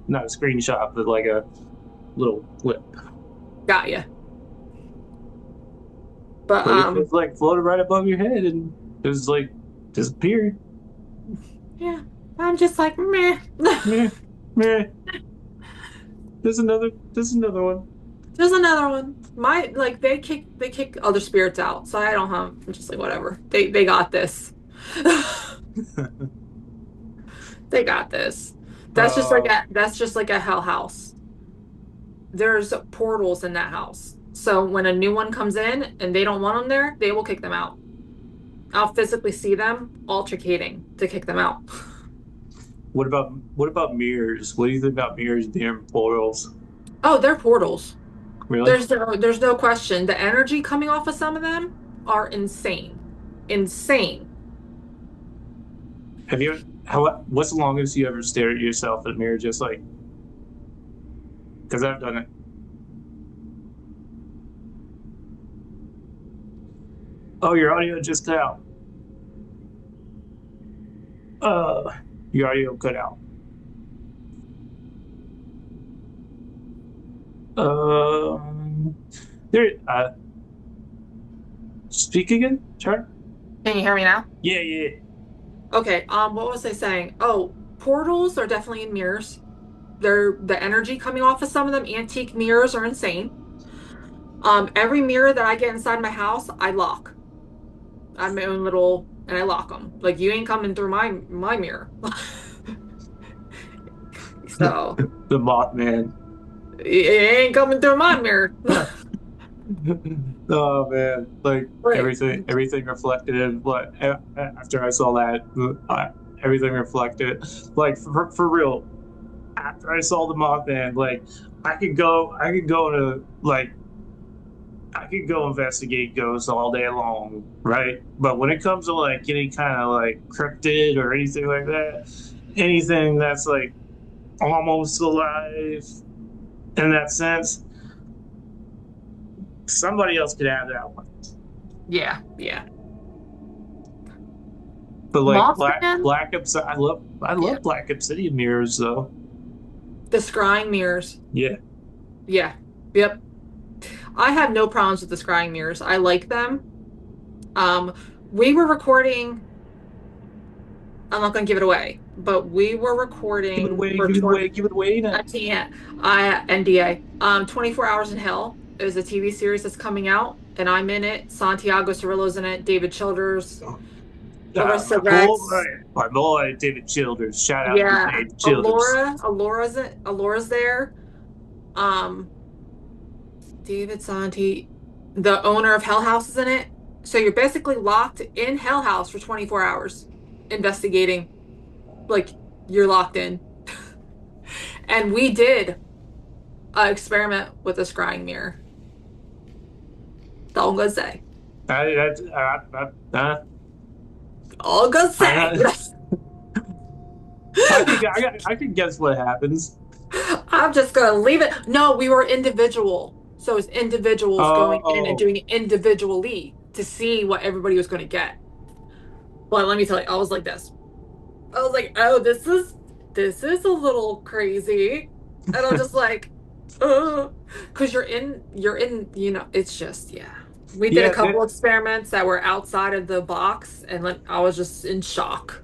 Not a screenshot, but like a little clip. Got you. But But it's like floated right above your head and just like disappeared. yeah, I'm just like meh. Meh, meh. There's another one. There's another one. My like they kick other spirits out, so I don't have. I'm just like whatever. They got this. They got this. Uh, That's just like a hell house. There's portals in that house. So when a new one comes in and they don't want them there, they will kick them out. I'll physically see them altercating to kick them out. what about mirrors? What do you think about mirrors being portals? Oh, they're portals. Really? There's no question. The energy coming off of some of them are insane. Insane. Have you? What's the longest you ever stared at yourself in a mirror? Just like, because I've done it. Oh, your audio just cut out. Uh, your audio cut out. Um, there. Speak again. Sure. Can you hear me now? Yeah, yeah. Okay, what was I saying? Oh, portals are definitely in mirrors. They're the energy coming off of some of them. Antique mirrors are insane. Every mirror that I get inside my house, I lock. I'm my own little, and I lock them. Like you ain't coming through my mirror. So The Mothman. it ain't coming through my mirror. Oh man, like Right. everything reflected in what after I saw that, everything reflected, like for real. After I saw the Mothman, like I could go to like I could go investigate ghosts all day long, right? But when it comes to like any kind of like cryptid or anything like that, anything that's like almost alive, in that sense. Somebody else could have that one. Yeah, yeah. But like Mothman? I Yeah. love Black Obsidian mirrors though. The scrying mirrors. Yeah. Yeah. Yep. I have no problems with the scrying mirrors. I like them. Um, we were recording, I'm not gonna give it away, but we were Give it recording away, for give it 20, away, give it away I then. can't. I NDA. 24 Hours in Hell is a TV series that's coming out, and I'm in it. Santiago Cirillo's in it, David Childers, Larissa Rex. My boy, David Childers. Shout out to Yeah, David Childers. Alora's there. Um, David Santi, the owner of Hell House is in it. So you're basically locked in Hell House for 24 hours investigating. Like you're locked in. And we did an experiment with a scrying mirror. That's all I'm gonna say. I, All I'm gonna say. I, I can guess what happens. I'm just gonna leave it. No, we were individual. So it's individuals going in and Oh, doing it individually to see what everybody was gonna get. But let me tell you, I was like this. I was like, oh, this is a little crazy. And I'm just like, because it's just, yeah. We did a yeah. couple experiments that were outside of the box, and like I was just in shock,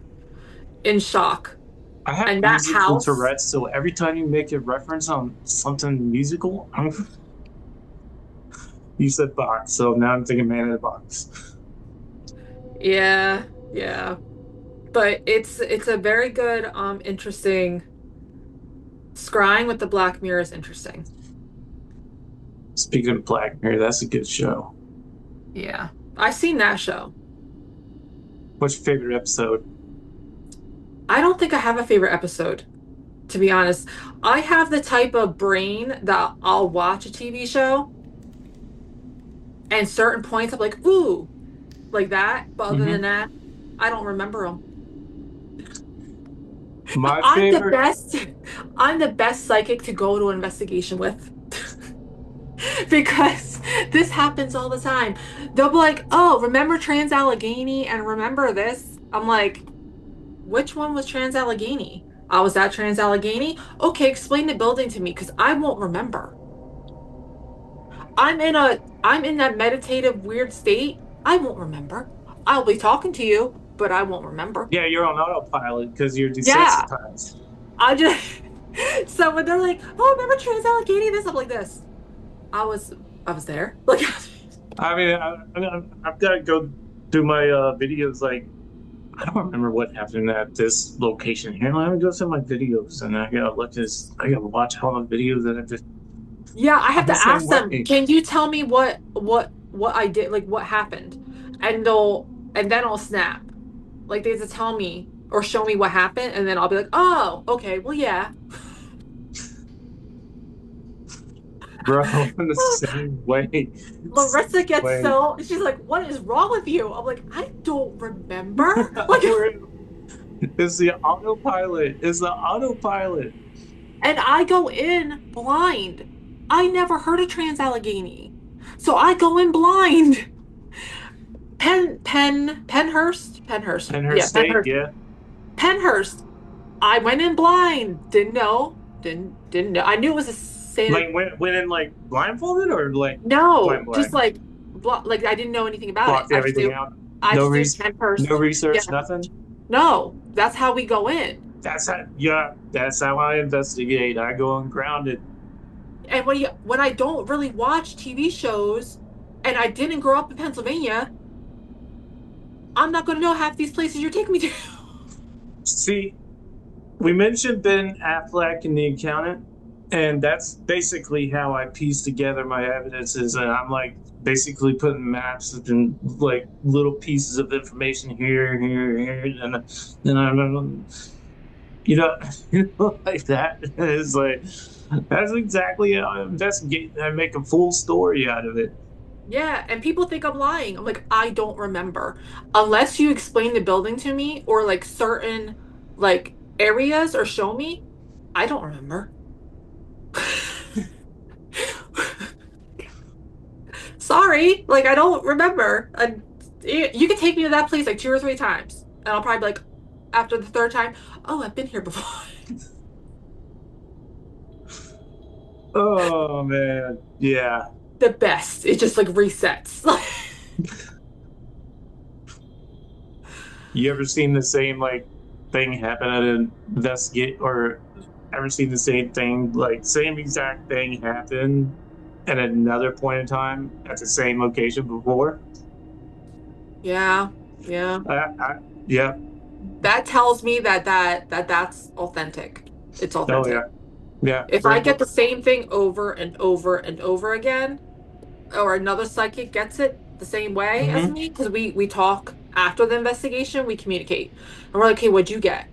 in shock. I have And that musical house, Tourette's, so every time you make a reference on something musical, you said box, so now I'm thinking Man in the Box. yeah, yeah. But it's a very good, interesting scrying with the Black Mirror is interesting. Speaking of Black Mirror, that's a good show. Yeah. I've seen that show. What's your favorite episode? I don't think I have a favorite episode, to be honest. I have the type of brain that I'll watch a TV show and certain points I'm like, ooh, like that. But other than Hmm. that, I don't remember them. My I'm the favorite. best. I'm the best psychic to go to an investigation with. Because this happens all the time. They'll be like, oh, remember Trans Allegheny and remember this? I'm like, which one was Trans Allegheny? I was at Trans Allegheny? Okay, explain the building to me because I won't remember. I'm in that meditative weird state. I won't remember. I'll be talking to you, but I won't remember. Yeah, you're on autopilot because you're Yeah, desensitized. I just so when they're like, "Oh, remember Trans Allegheny?" This, I'm like this. I was I was there. Like, I mean, I've got to go do my videos. Like, I don't remember what happened at this location here. Let me go to my videos, and I gotta look this. I gotta watch all the videos that I just. yeah, I have I'm the to same ask them, way. "Can you tell me what I did, like what happened?" And then I'll snap. Like they have to tell me or show me what happened, and then I'll be like, "Oh, okay, well, yeah." Bro, I'm the same way. Larissa gets Way. so she's like, "What is wrong with you?" I'm like, "I don't remember." Like, It's the autopilot. It's the autopilot. and I go in blind. I never heard of Trans Allegheny, so I go in blind. Penhurst, In her yeah, state, Penhurst, yeah. Penhurst. I went in blind. Didn't know. Didn't know. I knew it was a Santa. Like went in like blindfolded or like No, just blind like like I didn't know anything about it. blocked everything out. I No just knew research, no Penhurst. Yeah. research, nothing. No, that's how we go in. That's how, yeah. That's how I investigate. I go ungrounded. And when I don't really watch TV shows and I didn't grow up in Pennsylvania, I'm not going to know half these places you're taking me to. See, we mentioned Ben Affleck and the accountant, and that's basically how I piece together my evidences. And I'm like basically putting maps and like little pieces of information here, and then I'm, you know, like that. It's like that's exactly how I investigate. I make a full story out of it. Yeah, and people think I'm lying. I'm like, I don't remember. Unless you explain the building to me or like certain like areas or show me, I don't remember. sorry. Like, I don't remember. And you can take me to that place like 2 or 3 times, and I'll probably be like, after the third time, oh, I've been here before. Oh man, yeah. The best. It just like resets. You ever seen the same like thing happen at an investigate, or ever seen the same thing, like same exact thing happen at another point in time at the same location before? Yeah, yeah. I yeah. That tells me that's authentic. It's Oh authentic. yeah. Yeah. If I Very get much. the same thing over and over and over again, or another psychic gets it the same way as Mm-hmm. me, because we talk after the investigation, we communicate. And we're like, hey, what'd you get?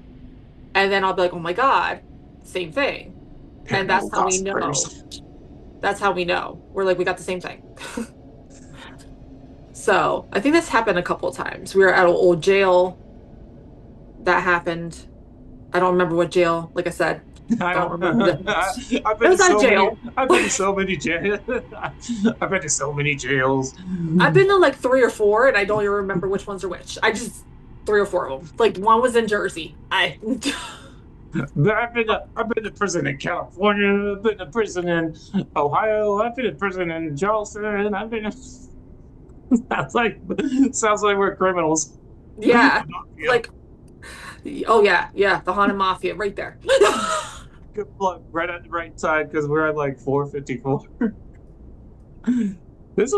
And then I'll be like, oh my God, same thing. Yeah, And no that's how we gossipers. know. That's how we know. We're like, we got the same thing. So I think this happened a couple of times. We were at an old jail that happened. I don't remember what jail, like I said, I don't don't. remember the I've it been to was at a so many. jail. I've been to so many jails. I've been to so many jails. I've been to like 3 or 4 and I don't even remember which ones are which. I just 3 or 4 of them. Like one was in Jersey. I I've been to prison in California. I've been to prison in Ohio. I've been to prison in Charleston. I've been. sounds like sounds like we're criminals. yeah. Yeah. Like oh yeah, yeah, the haunted mafia right there. Good luck. Right at the right time because we're at like 4:54. This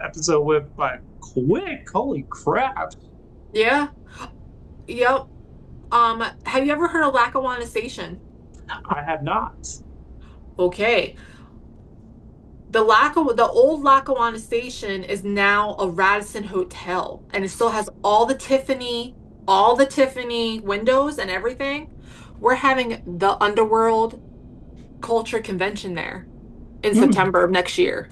episode went by quick. Holy crap! Yeah. Yep. Have you ever heard of Lackawanna Station? I have not. Okay. The old Lackawanna Station is now a Radisson Hotel, and it still has all the Tiffany windows and everything. We're having the Underworld Culture Convention there in Hmm. September of next year.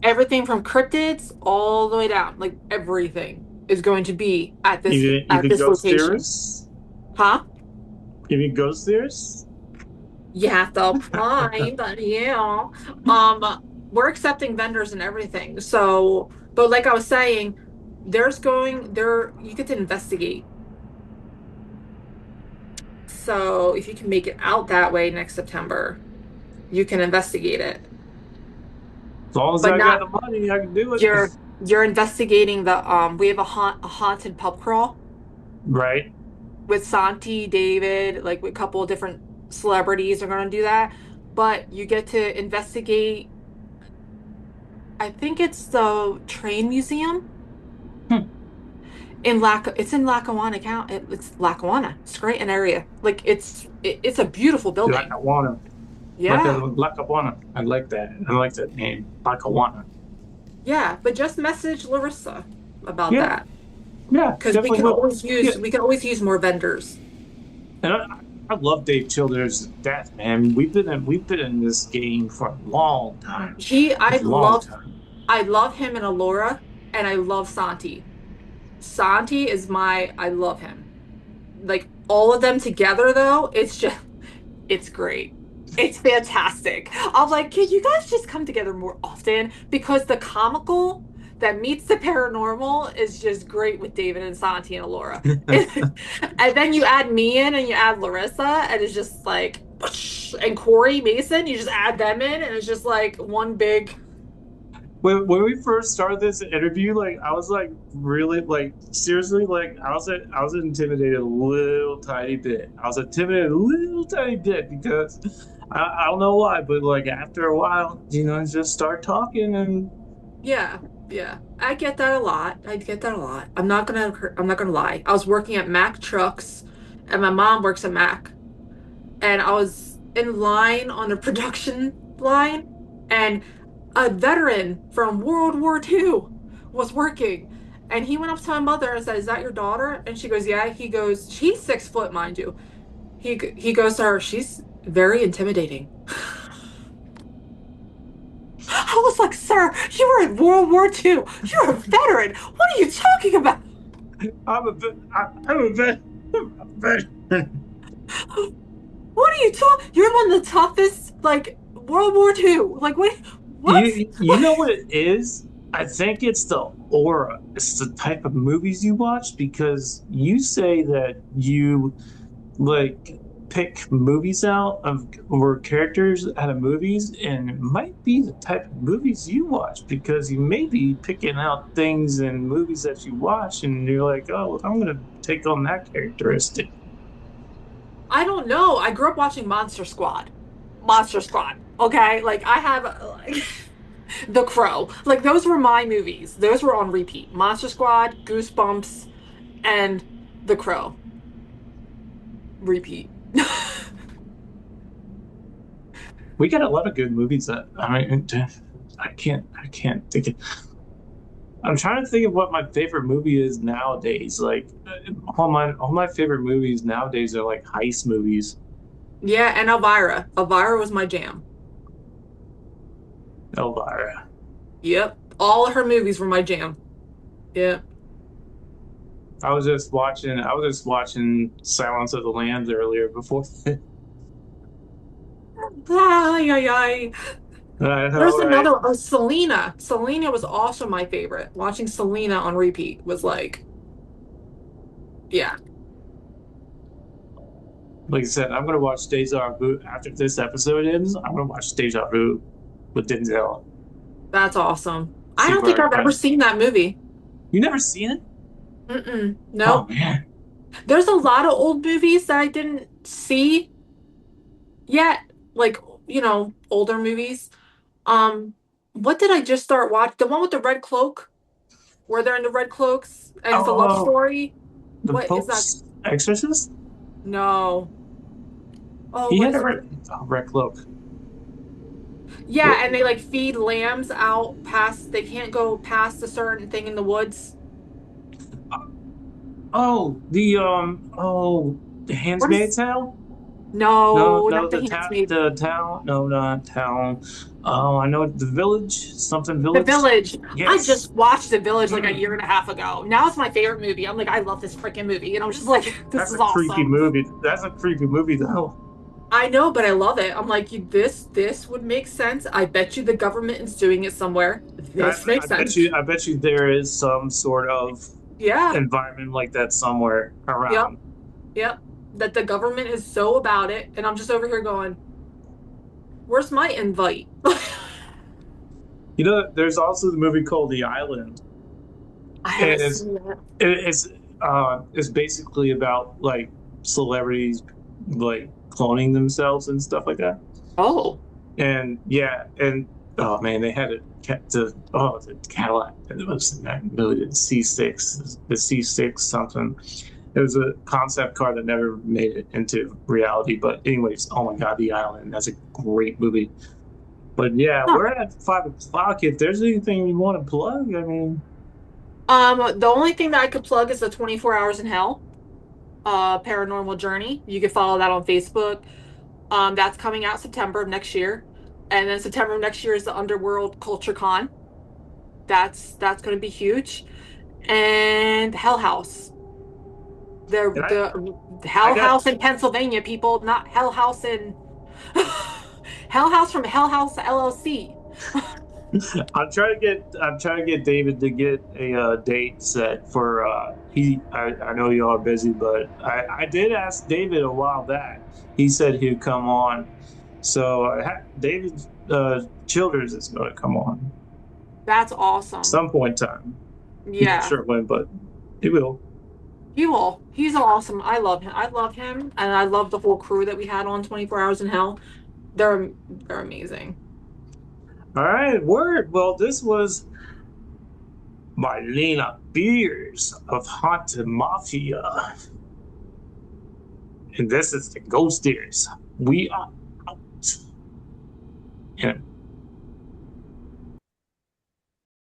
Everything from cryptids all the way down, like everything is going to be at Even this ghost location. theorists. Huh? Even ghost theorists. You have to apply, but yeah. Um, we're accepting vendors and everything. So, but like I was saying, you get to investigate. So if you can make it out that way next September, you can investigate it. As long as But I got not the money, I can do it. you're investigating we have a haunted pub crawl Right. with Santi, David, like with a couple of different celebrities are going to do that. But you get to investigate, I think it's the train museum Hmm. it's in Lackawanna County. It's Lackawanna. It's great an area. Like it's a beautiful Like I building. wanna. Yeah. Like I wanna. I like that. I like that name. Like I wanna. Yeah, but just message Larissa about Yeah. that Yeah. because Definitely will. Yeah. we can always use more vendors. And I love Dave Childers to death, man. We've been in this game for a long time. He A long time. I love him and Alora and I love Santi. Santi is I love him. Like all of them together though, it's great. It's fantastic. I'm like, can you guys just come together more often? Because the comical that meets the paranormal is just great with David and Santi and Alora. And then you add me in and you add Larissa, and it's just like, and Corey Mason, you just add them in, and it's just like one big. When we first started this interview, like I was like really like seriously like I was intimidated a little tiny bit. I was intimidated a little tiny bit because I don't know why, but like after a while, just start talking and Yeah, yeah. I get that a lot. I get that a lot. I'm not gonna lie. I was working at Mack Trucks and my mom works at Mack. And I was in line on the production line and a veteran from World War II was working. And he went up to my mother and said, "Is that your daughter?" And she goes, "Yeah." He goes, "She's 6 foot, mind you." He goes to her, "She's very intimidating." I was like, "Sir, you were in World War II. You're a veteran. What are you talking about?" I'm a vet. I'm a vet. What are you talking? You're one of the toughest, like World War II. Like what? What? You know what it is? I think it's the aura. It's the type of movies you watch because you say that you like pick movies out of or characters out of movies, and it might be the type of movies you watch because you may be picking out things in movies that you watch, and you're like, oh, I'm gonna take on that characteristic. I don't know. I grew up watching Monster Squad. Monster Squad. Okay? Like I have like The Crow. Like those were my movies. Those were on repeat. Monster Squad, Goosebumps, and The Crow. Repeat. We got a lot of good movies that I can't think of. I'm trying to think of what my favorite movie is nowadays. Like all my favorite movies nowadays are like heist movies. Yeah, and Elvira. Elvira was my jam. Elvira. Yep. All of her movies were my jam. Yep. I was just watching Silence of the Lambs earlier before. Ay, ay, ay. I There's know, right? another, Selena. Selena was also my favorite. Watching Selena on repeat was like, yeah, Like I said, I'm gonna watch Deja Vu after this episode ends. I'm gonna watch Deja Vu with Denzel. that's awesome. I See don't think where I've ever seen that movie. you never seen it? Mm-mm. Oh Nope. man. There's a lot of old movies that I didn't see yet, like, older movies. Um, what did I just start watching? The one with the red cloak, where they're in the red cloaks and it's a love Oh, story. the What is that? Pope's Exorcist? No. Oh, He what had is a it? red cloak. Yeah, and they like feed lambs out past, they can't go past a certain thing in the woods. Oh, the What Handmaid's is, Tale? No, no, no, not the Handmaid. the town. No, not town. Oh, I know the village. Something The village. Village. I Yes. just watched The Village like a Mm, year and a half ago. Now it's my favorite movie. I'm like, I love this freaking movie. And I'm just like, this that's is a creepy awesome. movie. That's a creepy movie though. I know, but I love it. I'm like, this would make sense. I bet you the government is doing it somewhere. This makes sense. I bet you there is some sort of Yeah. environment like that somewhere Yep. around. Yep. That the government is so about it. And I'm just over here going, where's my invite? You know, there's also the movie called The Island. I haven't And seen that. it's basically about like celebrities like cloning themselves and stuff like that. Oh, And yeah, and oh man, they had it kept the Cadillac that was in that movie, the C6 something. It was a concept car that never made it into reality. But anyways, oh my god, The Island, that's a great movie. But yeah, huh. we're at 5 o'clock. If there's anything you want to plug, I mean, The only thing that I could plug is the 24 Hours in Hell, Paranormal Journey. You can follow that on Facebook. That's coming out September of next year. And then September of next year is the Underworld Culture Con. That's going to be huge. And Hell House. and The I Hell got House in Pennsylvania, people, not Hell House in Hell House from Hell House LLC. I'm trying to get David to get a date set for I know y'all are busy, but I did ask David a while back. He said he'd come on. So David Childers is going to come on That's awesome. some point in time. I'm not Yeah. sure when, but he will. He will. He's awesome. I love him. I love him, and I love the whole crew that we had on 24 Hours in Hell. They're amazing. All right, word. Well, this was Marlena Beers of Haunted Mafia. And this is the Ghost Ears. We are out. And